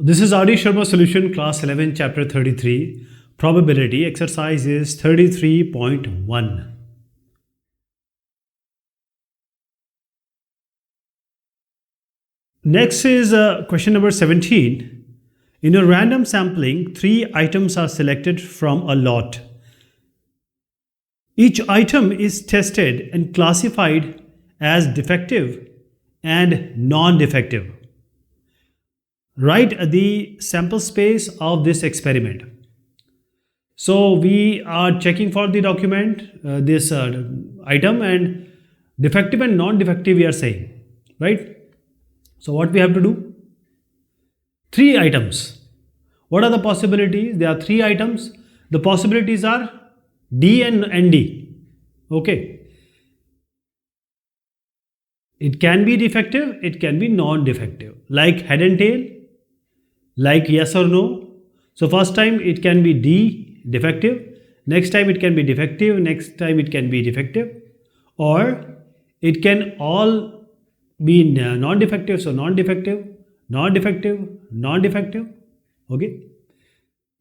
This is R.D. Sharma Solution, Class 11, Chapter 33, Probability. Exercise is 33.1. Next is question number 17. In a random sampling, 3 items are selected from a lot. Each item is tested and classified as defective and non-defective. Write the sample space of this experiment. So we are checking for the document, this item, and defective and non-defective we are saying, right? So what we have to do? 3 items. What are the possibilities? There are 3 items. The possibilities are D and ND. Okay. It can be defective, it can be non-defective. Like head and tail, like yes or no. So first time it can be D, defective. Next time it can be defective. Next time it can be defective. Or it can all be non-defective. So non-defective, non-defective, non-defective. Okay.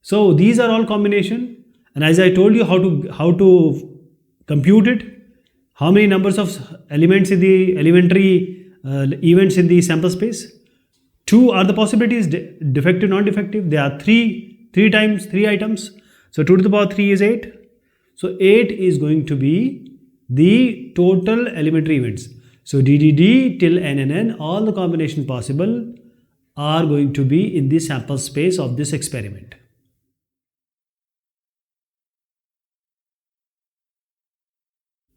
So these are all combination. And as I told you how to compute it, how many numbers of elements in the elementary events in the sample space? 2 are the possibilities, defective, non-defective. There are 3 times 3 items. So 2 to the power 3 is 8. So 8 is going to be the total elementary events. So DDD till NNN, all the combination possible are going to be in the sample space of this experiment.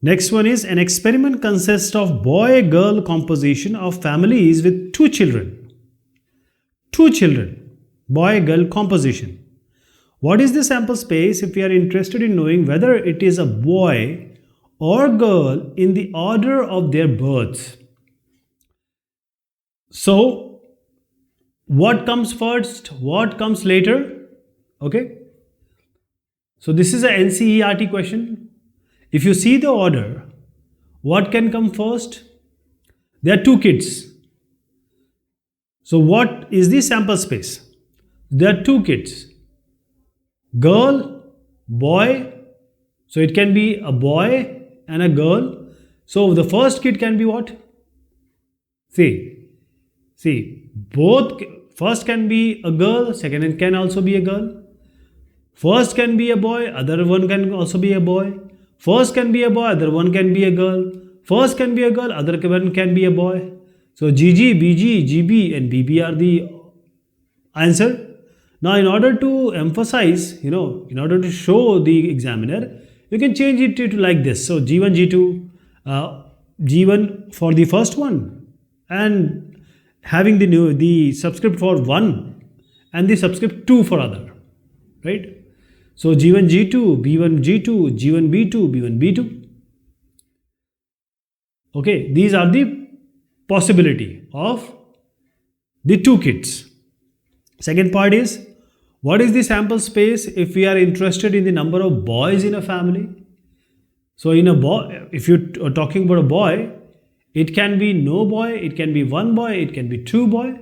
Next one is an experiment consists of boy-girl composition of families with 2 children. 2 children, boy-girl composition. What is the sample space if we are interested in knowing whether it is a boy or girl in the order of their births? So, what comes first? What comes later? Okay. So, this is a NCERT question. If you see the order, what can come first? There are 2 kids. So what is the sample space? There are 2 kids. Girl, boy. So it can be a boy and a girl. So the first kid can be what? See, both. First can be a girl, second can also be a girl. First can be a boy, other one can also be a boy. First can be a boy, other one can be a girl. First can be a girl, other one can be a boy. So GG, BG, GB and BB are the answer. Now in order to emphasize, in order to show the examiner, you can change it to like this. So G1, G2, G1 for the first one and having the subscript for 1 and the subscript 2 for other, right? So G1, G2, B1, G2, G1, B2, B1, B2. Okay, these are the possibility of the 2 kids. Second part is, what is the sample space if we are interested in the number of boys in a family? So in a boy, if you're talking about a boy, it can be no boy, it can be 1 boy, it can be 2 boy.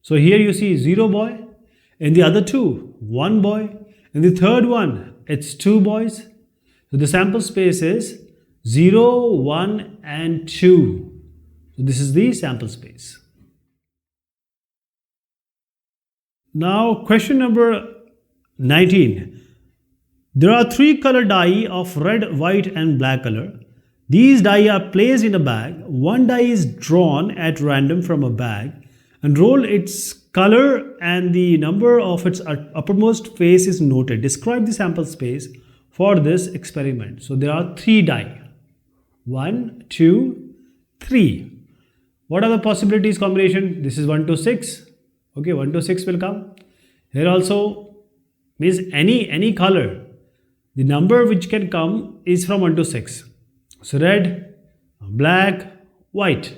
So here you see 0 boy, in the other 2, 1 boy, in the third one, it's 2 boys. So the sample space is 0, 1 and 2. So this is the sample space. Now question number 19. There are 3 color die of red, white and black color. These die are placed in a bag. 1 die is drawn at random from a bag and roll its color and the number of its uppermost face is noted. Describe the sample space for this experiment. So there are 3 die. 1, 2, 3. What are the possibilities combination? This is 1 to 6. Okay, 1 to 6 will come. Here also means any color. The number which can come is from 1 to 6. So red, black, white.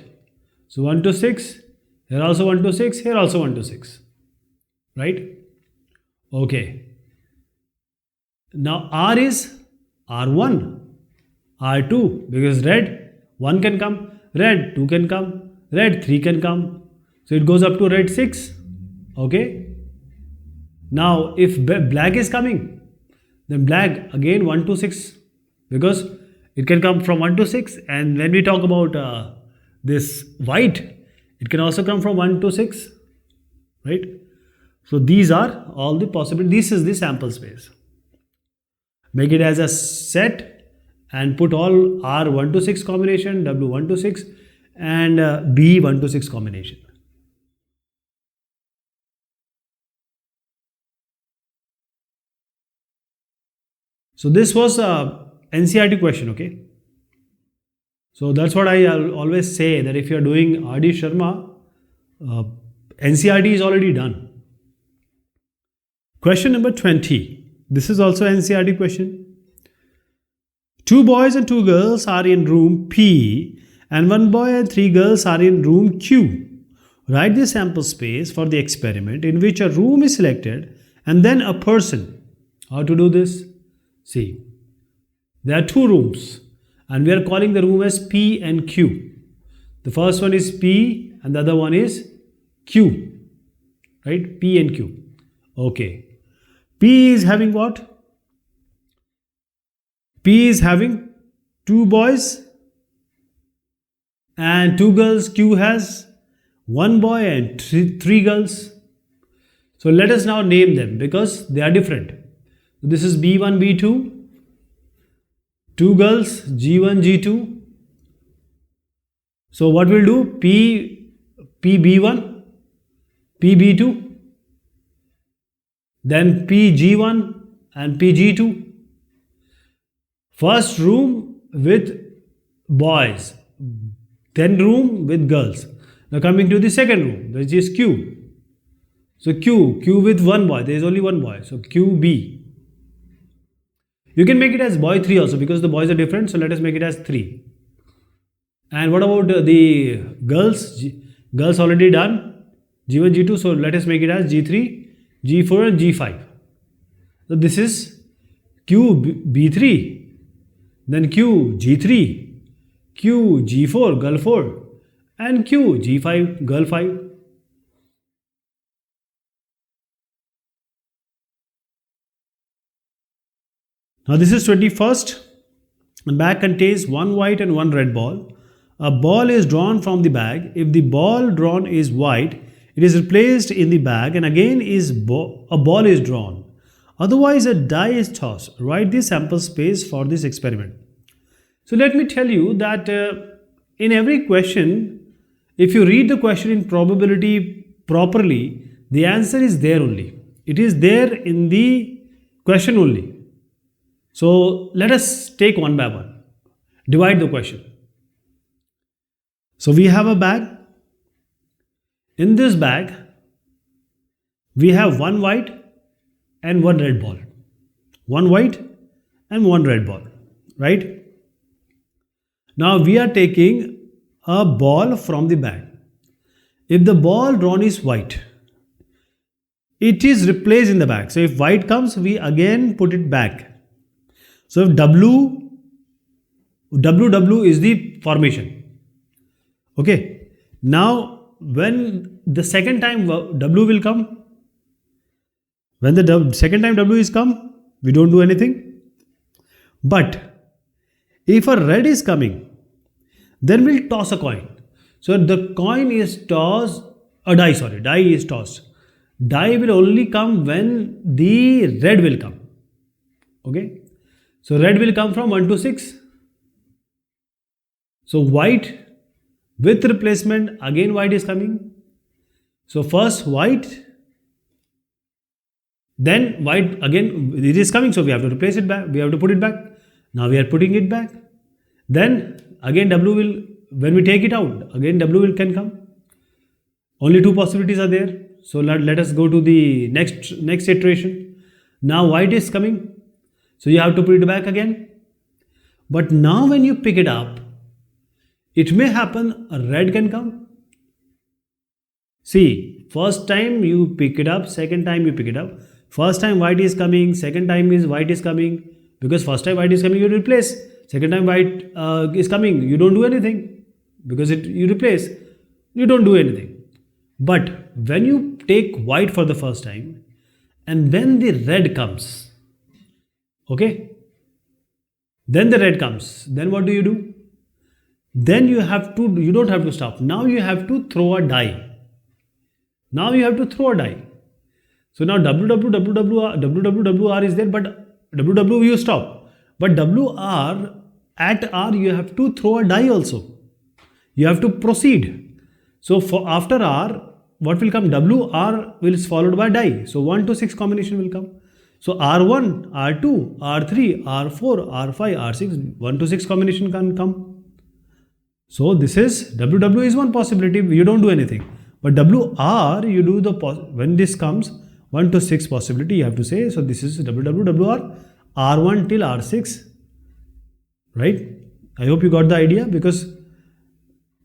So 1 to 6. Here also 1 to 6. Here also 1 to 6. Right? Okay. Now R is R1, R2 because red 1 can come, red 2 can come, red 3 can come. So it goes up to red 6. Okay. Now, if black is coming, then black again 1 to 6, because it can come from 1 to 6. And when we talk about this white, it can also come from 1 to 6, right? So these are all the possible. This is the sample space. Make it as a set and put all R 1 to 6 combination, W 1 to 6 and B 1 to 6 combination. So this was a NCERT question, okay? So that's what I always say, that if you are doing R.D. Sharma, NCERT is already done. Question number 20. This is also NCERT question. 2 boys and 2 girls are in room P and 1 boy and 3 girls are in room Q. Write the sample space for the experiment in which a room is selected and then a person. How to do this? See, there are 2 rooms and we are calling the room as P and Q. The first one is P and the other one is Q, right? P and Q. Okay. P is having what? P is having 2 boys and 2 girls. Q has 1 boy and 3 girls. So let us now name them because they are different. This is B1, B2, 2 girls, G1, G2. So what we'll do? PB1, PB2, then PG1 and PG2. First room with boys, then room with girls. Now coming to the second room, which is Q. So Q with 1 boy, there is only 1 boy. So QB. You can make it as boy 3 also because the boys are different. So let us make it as 3. And what about the girls? Girls already done. G1, G2. So let us make it as G3, G4 and G5. So this is QB3. Then Q G3, Q G4, girl 4 and Q G5, girl 5. Now this is 21st. The bag contains 1 white and 1 red ball. A ball is drawn from the bag. If the ball drawn is white, it is replaced in the bag and again a ball is drawn. Otherwise, a die is tossed. Write the sample space for this experiment. So let me tell you that in every question, if you read the question in probability properly, the answer is there only. It is there in the question only. So let us take one by one. Divide the question. So we have a bag. In this bag, we have 1 white and 1 red ball. 1 white and 1 red ball, right? Now we are taking a ball from the bag. If the ball drawn is white, it is replaced in the bag. So if white comes, we again put it back. So if WW is the formation. Okay. Now when the second time W will come, when the second time W is come, we don't do anything. But if a red is coming, then we'll toss a coin. So the coin is tossed, die is tossed. Die will only come when the red will come. Okay. So red will come from 1 to 6. So white with replacement, again white is coming. So first white, then white again, it is coming. So we have to replace it back. We have to put it back. Now we are putting it back. Then again W will, when we take it out, again W can come. Only 2 possibilities are there. So let us go to the next iteration. Now white is coming. So you have to put it back again. But now when you pick it up, it may happen a red can come. See, first time you pick it up, second time you pick it up. First time white is coming, second time is white is coming. Because first time white is coming, you replace. Second time white is coming, you don't do anything. Because you replace, you don't do anything. But when you take white for the first time and when the red comes, okay, then the red comes, then what do? Then you don't have to stop. Now you have to throw a die. So now WWWR is there, but WW you stop. But WR, at R you have to throw a die also. You have to proceed. So for after R, what will come? WR will is followed by die. So 1 to 6 combination will come. So R1, R2, R3, R4, R5, R6, 1 to 6 combination can come. So this is WW is one possibility. You don't do anything. But WR, you do when this comes 1 to 6 possibility, you have to say. So this is WWWR, R1 till R6, right? I hope you got the idea, because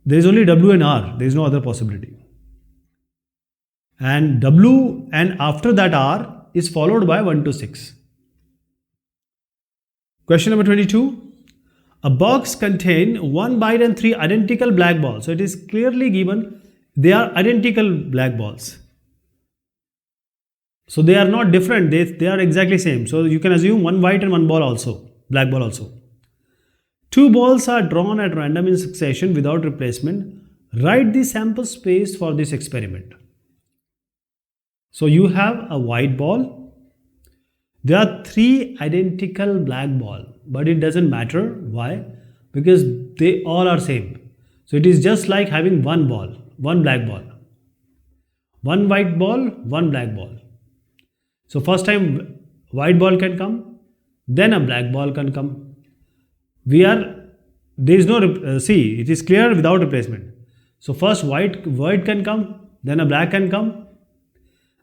there is only W and R. There is no other possibility. And W and after that R is followed by 1 to 6. Question number 22. A box contains 1 byte and 3 identical black balls. So it is clearly given they are identical black balls. So they are not different. They are exactly same. So you can assume 1 white and 1 ball also, black ball also. 2 balls are drawn at random in succession without replacement. Write the sample space for this experiment. So you have a white ball. There are 3 identical black balls, but it doesn't matter. Why? Because they all are same. So it is just like having 1 ball, 1 black ball. 1 white ball, 1 black ball. So first time white ball can come, then a black ball can come. There is no, see, it is clear without replacement. So first white can come, then a black can come.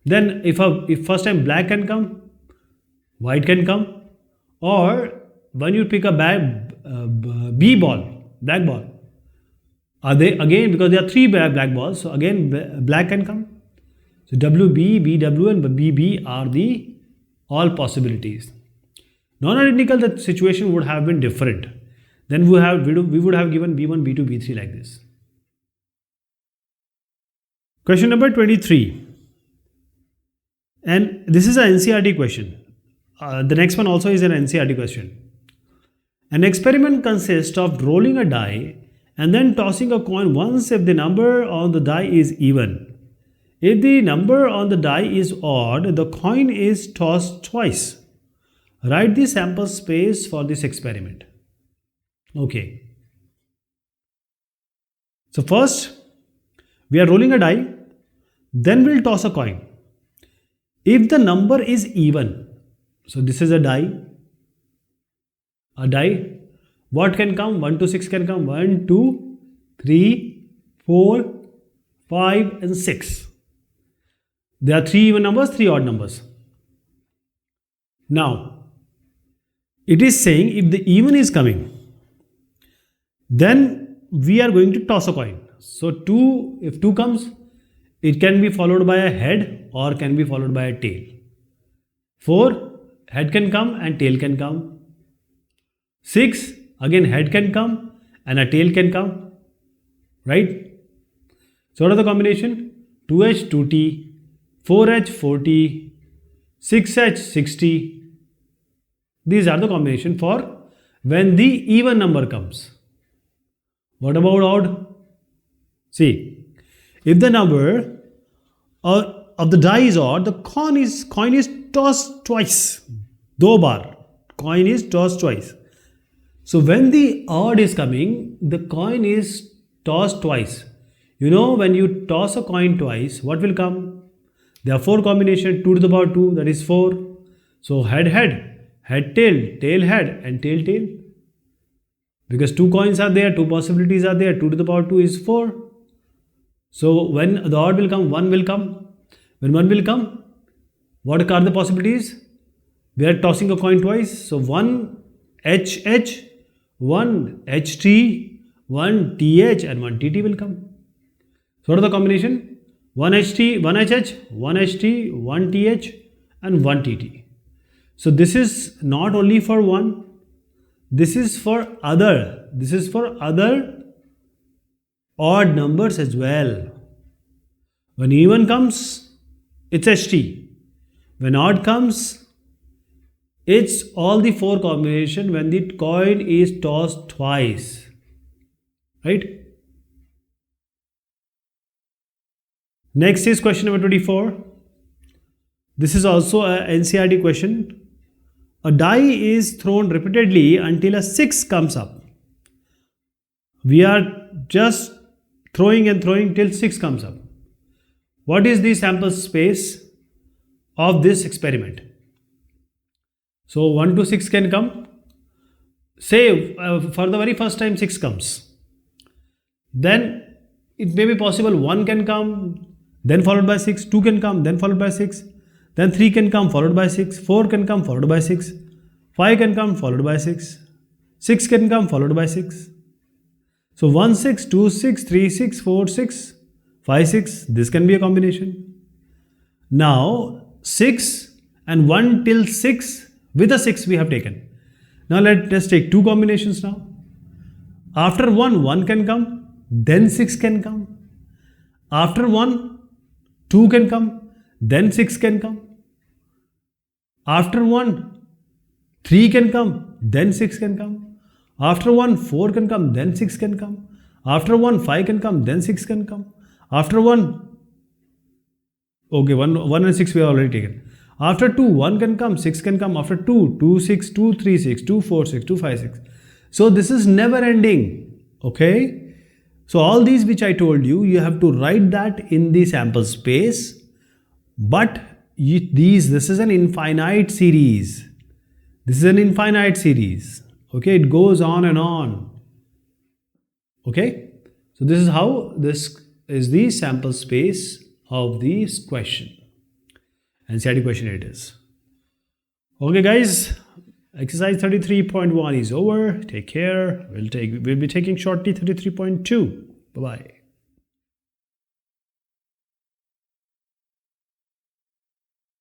Then if first time black can come, white can come. Or when you pick a B ball, black ball, are they again, because there are 3 black balls, so again black can come. So WB, BW and BB are the all possibilities. Non-identical, the situation would have been different. Then we would have given B1, B2, B3 like this. Question number 23. And this is an NCERT question. The next one also is an NCERT question. An experiment consists of rolling a die and then tossing a coin once if the number on the die is even. If the number on the die is odd, the coin is tossed twice. Write the sample space for this experiment. Okay. So first, we are rolling a die, then we'll toss a coin. If the number is even, so this is a die, what can come? 1 to 6 can come, 1, 2, 3, 4, 5 and 6. There are 3 even numbers, 3 odd numbers. Now, it is saying if the even is coming, then we are going to toss a coin. So if 2 comes, it can be followed by a head or can be followed by a tail. 4, head can come and tail can come. 6, again head can come and a tail can come. Right? So what are the combination? 2H, 2T, 4H, 4T, 6H, 6T. These are the combination for when the even number comes. What about odd? See, if the number of the die is odd, the coin is tossed twice. 2 bar. Coin is tossed twice. So when the odd is coming, the coin is tossed twice. You know, when you toss a coin twice, what will come? There are 4 combinations, 2 to the power 2, that is 4. So head, tail, tail, head and tail, tail. Because 2 coins are there, 2 possibilities are there, 2 to the power 2 is 4. So when the odd will come, 1 will come. When 1 will come, what are the possibilities? We are tossing a coin twice. So 1 HH, 1 HT, 1 TH and 1 TT will come. So what are the combination? 1 HT, 1 HH, 1 HT, 1 TH and 1 TT. So this is not only for 1, this is for other odd numbers as well. When even comes, it's HT. When odd comes, it's all the four combination when the coin is tossed twice. Right? Next is question number 24. This is also a NCERT question. A die is thrown repeatedly until a 6 comes up. We are just throwing and throwing till 6 comes up. What is the sample space of this experiment? So 1 to 6 can come. Say for the very first time 6 comes. Then it may be possible 1 can come, then followed by 6, 2 can come, then followed by 6, then 3 can come, followed by 6, 4 can come, followed by 6, 5 can come, followed by 6, 6 can come, followed by 6. So 1 6, 2 6, 3 6, 4 6, 5 6, this can be a combination. Now 6 and 1 till 6, with a 6 we have taken. Now let's take two combinations now. After 1, 1 can come, then 6 can come. After 1, 2 can come, then 6 can come. After 1, 3 can come, then 6 can come. After 1, 4 can come, then 6 can come. After 1, 5 can come, then 6 can come. After 1, okay, 1 and 6 we have already taken. After 2, 1 can come, 6 can come. After 2, 2 6, 2 3 6, 2 4 6, 2 5 6. So this is never ending. Okay. So all these which I told you, you have to write that in the sample space. But this is an infinite series. This is an infinite series. Okay, it goes on and on. Okay, so this is how this is the sample space of this question. NCERT question it is. Okay, guys, exercise 33.1 is over. Take care. We'll be taking shortly 33.2. Bye bye.